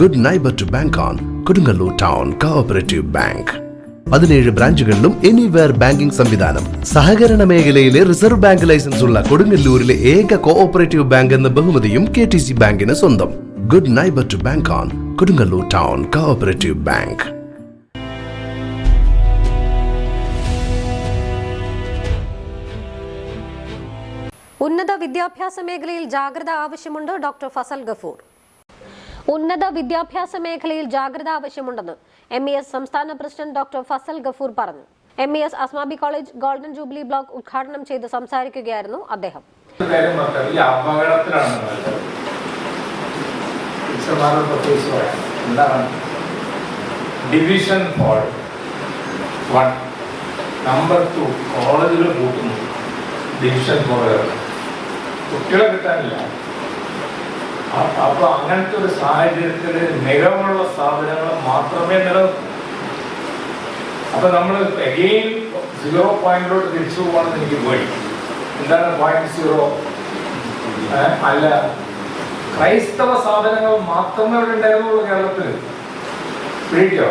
Good neighbour to bank on Kodungallur town cooperative bank. 17 ബ്രാഞ്ചുകളിലും anywhere banking സംവിധാനം. സഹകരണ മേഖലയിലെ റിസർവ് ബാങ്ക് ലൈസൻസ് ഉള്ള കൊടുങ്ങല്ലൂരിലെ ഏക കോഓപ്പറേറ്റീവ് ബാങ്ക് എന്ന ബഹുമതിയും KTC ബാങ്കിന് സ്വന്തം. Good neighbour to bank on Kodungallur town cooperative bank. ഉന്നത വിദ്യാഭ്യാസ മേഖലയിൽ ജാഗ്രത ആവശ്യമുണ്ട്. ഡോക്ടർ ഫസൽ ഗഫൂർ. ഉന്നത വിദ്യാഭ്യാസ മേഖലയിൽ ജാഗ്രത ആവശ്യമുണ്ടെന്ന് MES സംസ്ഥാന പ്രസിഡന്റ് ഡോക്ടർ ഫസൽ ഗഫൂർ പറഞ്ഞു. MES Asmabi college golden jubilee block ഉദ്ഘാടനം ചെയ്ത് സംസാരിക്കുകയായിരുന്നു അദ്ദേഹം. ഡിവിഷൻ ഫോൾ 1 നമ്പർ 2 കോളേജിൽ കൂട്ടുന്നു. ഡിവിഷൻ ഫോൾ കുട്ടികളെ കിട്ടാനില്ല. അപ്പൊ അങ്ങനത്തെ ഒരു സാഹചര്യത്തിൽ മികവുള്ള സ്ഥാപനങ്ങൾ മാത്രമേ നിലനിർത്തൂ. അപ്പൊ നമ്മൾ അഗെയിൻ 0 പോയിന്റിലോട്ട് തിരിച്ചു പോകണമെന്ന് എനിക്ക് പോയി. എന്താണ് 0.0? അല്ല, ക്രൈസ്തവ സ്ഥാപനങ്ങൾ മാത്രമേ ഇവിടെ ഉണ്ടായിരുന്നുള്ളൂ കേരളത്തിൽ. പിടിക്കോ?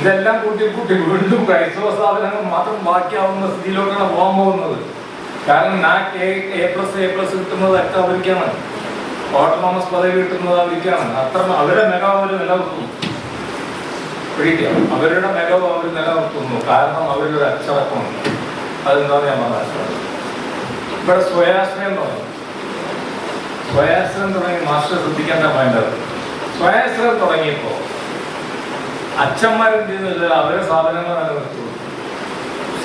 ഇതെല്ലാം കൂട്ടി വീണ്ടും ക്രൈസ്തവ സ്ഥാപനങ്ങൾ മാത്രം ബാക്കിയാവുന്ന സ്ഥിതിയിലോട്ടാണ് പോകാൻ പോകുന്നത്. കാരണം A+ കിട്ടുന്നതൊക്കെ അവർക്കാണ്. ഓട്ടോണമസ് പദവി കിട്ടുന്നത് അവർക്കാണ്. അത്ര അവരുടെ മികവ് അവർ നിലനിർത്തുന്നു. പിടിക്കുക, അവരുടെ മികവ് അവർ നിലനിർത്തുന്നു. കാരണം അവരൊരു അച്ചടക്കമുണ്ട്. അതെന്താണെന്ന് ഞാൻ പറഞ്ഞത്. ഇവിടെ സ്വയാശ്രയം തുടങ്ങി മാസ്റ്റർ ശ്രദ്ധിക്കേണ്ട പോയിന്റ്. സ്വയാശ്രയം തുടങ്ങിയപ്പോൾ അച്ഛന്മാരെന്ത് ചെയ്യുന്നില്ല, അവരെ സ്ഥാപനങ്ങൾ നിലനിർത്തുള്ളൂ.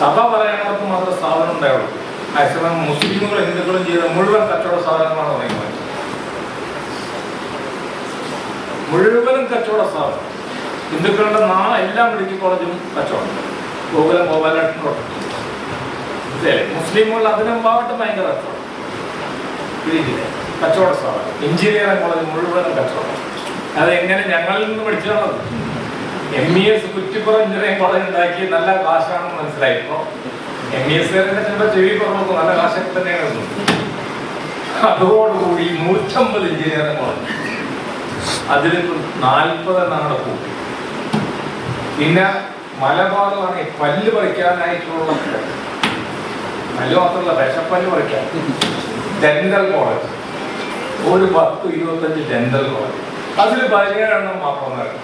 സഭ പറയണവർക്ക് മാത്രം സ്ഥാപനം ഉണ്ടാവുള്ളൂ. മാക്സിമം മുസ്ലിമുകളും ഹിന്ദുക്കളും ചെയ്ത മുഴുവൻ കച്ചവട സ്ഥാപനങ്ങളാണ് തുടങ്ങിയത്. മുഴുവനും കച്ചവട സ്ഥാപനം. ഹിന്ദുക്കളുടെ എല്ലാ മെഡിക്കൽ കോളേജും കച്ചവടം. ഗോപാലകൃഷ്ണനോട്ട് മുസ്ലിമുകൾ അതിനുമ്പാവട്ടെ ഭയങ്കര കച്ചവടം. കച്ചവട സ്ഥാപനം. എഞ്ചിനീയറിംഗ് കോളേജ് മുഴുവനും കച്ചവടം. അത് എങ്ങനെ ഞങ്ങളിൽ നിന്ന് പഠിച്ചാണത്. MES കുറ്റിപ്പുറം എഞ്ചിനീയറിംഗ് കോളേജ് ഉണ്ടാക്കി നല്ല കാശാണെന്ന് മനസ്സിലായിപ്പോ MES ചിലപ്പോൾ ചെവി പറഞ്ഞു നല്ല കാശൊക്കെ തന്നെയാണ്. അതോടുകൂടി 150 എഞ്ചിനീയറിംഗ് കോളേജ്, അതിൽ 40 എന്നാണ് കൂട്ടി. പിന്നെ മലബാറിലാണ് പല്ല് പറിക്കാനായിട്ടുള്ള, പല്ല് മാത്രമല്ല വിഷപ്പല്ല് പറിക്കാൻ ഡെന്റൽ കോളേജ്. ഒരു 10-25 ഡെന്റൽ കോളേജ്. അതിൽ 17 എണ്ണം മാപ്പിളമാരാണ്.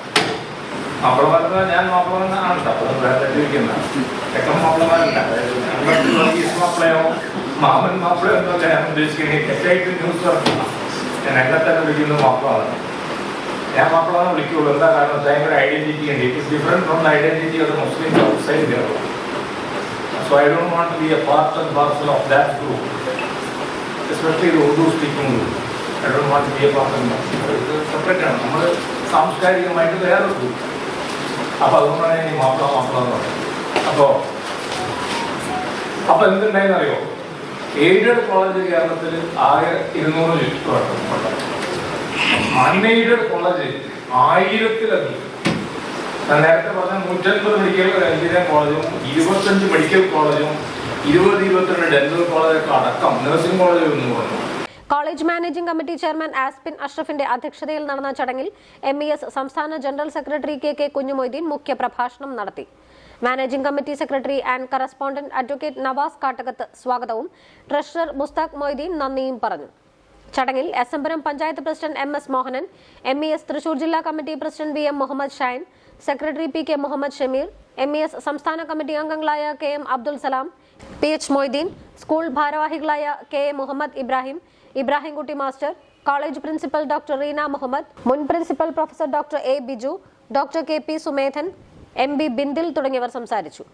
മാപ്പിളമാരെന്ന് ഞാൻ മാപ്പിളമെന്നാണ് തെറ്റിരിക്കുന്ന തെക്കൻ മാപ്പിളമാരല്ല. മാപ്പിളയോ മാമൻ മാപ്പിളയോ എന്നൊക്കെ ഞാൻ ഉദ്ദേശിക്കുന്നത്. തെറ്റായിട്ട് ന്യൂസ് പറഞ്ഞ ഞാൻ എന്നെ തന്നെ വിളിക്കുന്നത് മാപ്പിളമാണ്. ഞാൻ മാപ്പിളാന്ന് വിളിക്കുള്ളൂ. എന്താ കാരണം? ഭയങ്കര ഐഡന്റിറ്റി ഉണ്ട്. It is different from the identity of the Muslims outside Kerala. So I don't want to be a part and parcel of that group, especially the Urdu speaking group. I don't want to be a part and parcel. ഇത് separate ആണ്. നമ്മൾ സാംസ്കാരികമായിട്ട് വേറെ group. അപ്പോൾ അതുകൊണ്ടാണ് ഞാൻ ഈ മാപ്പിള എന്ന് പറയുന്നത്. അപ്പോൾ എന്തുണ്ടായെന്നറിയോ? എയ്ഡഡ് കോളേജ് കേരളത്തിൽ ആകെ 200 ചുറ്റുപാടുണ്ട്. Unaided college 1000-ലധികം. ഞാൻ നേരത്തെ പറഞ്ഞ 150 മെഡിക്കൽ എഞ്ചിനീയറിംഗ് കോളേജും 25 മെഡിക്കൽ കോളേജും 20-22 ഡെന്റൽ കോളേജൊക്കെ അടക്കം നഴ്സിംഗ് കോളേജ് എന്ന് പറഞ്ഞു. കോളേജ് മാനേജിംഗ് കമ്മിറ്റി ചെയർമാൻ ആസ്പിൻ അഷ്റഫിന്റെ അധ്യക്ഷതയിൽ നടന്ന ചടങ്ങിൽ MES സംസ്ഥാന ജനറൽ സെക്രട്ടറി KK കുഞ്ഞുമൊയ്തീൻ മുഖ്യ പ്രഭാഷണം നടത്തി. Managing committee secretary and correspondent advocate Navas Kattakath സ്വാഗതവും ട്രഷറർ മുസ്താഖ് മൊയ്തീൻ നന്ദിയും പറഞ്ഞു. ചടങ്ങിൽ Esampuram panchayat president MS Mohanan, MES Thrissur ജില്ലാ committee president VM Muhammad Shine, secretary PK Muhammad Shameer, MES സംസ്ഥാന കമ്മിറ്റി അംഗങ്ങളായ KM Abdul Salam, PH Moideen, school ഭാരവാഹികളായ KA Muhammad Ibrahimkutty master, college principal doctor Reena Muhammad, മുൻ principal professor doctor A Biju, doctor KP Sumedhan, MB Bindil തുടങ്ങിയവർ സംസാരിച്ചു.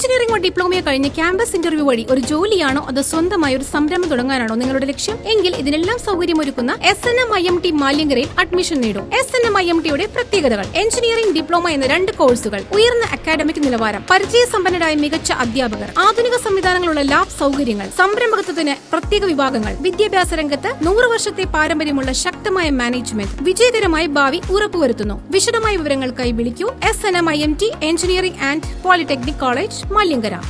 എഞ്ചിനീയറിംഗോ ഡിപ്ലോമയോ കഴിഞ്ഞ് ക്യാമ്പസ് ഇന്റർവ്യൂ വഴി ഒരു ജോലിയാണോ അതോ സ്വന്തമായി ഒരു സംരംഭം തുടങ്ങാനാണോ നിങ്ങളുടെ ലക്ഷ്യം എങ്കിൽ ഇതിനെല്ലാം സൗകര്യമൊരുക്കുന്ന SNM-IMT മാലിങ്കരയിൽ അഡ്മിഷൻ നേടും. SNM-IMTയുടെ പ്രത്യേകതകൾ: എഞ്ചിനീയറിംഗ് ഡിപ്ലോമ എന്ന 2 കോഴ്സുകൾ, ഉയർന്ന അക്കാഡമിക് നിലവാരം, പരിചയസമ്പന്നരായ മികച്ച അധ്യാപകർ, ആധുനിക സംവിധാനങ്ങളുള്ള ലാബ് സൗകര്യങ്ങൾ, സംരംഭകത്വത്തിന് പ്രത്യേക വിഭാഗങ്ങൾ, വിദ്യാഭ്യാസ രംഗത്ത് 100 വർഷത്തെ പാരമ്പര്യമുള്ള ശക്തമായ മാനേജ്മെന്റ്, വിജയകരമായ ഭാവി ഉറപ്പുവരുത്തുന്നു. വിശദമായ വിവരങ്ങൾക്കായി വിളിക്കൂ. SNM-IMT engineering and polytechnic college, Maliankara.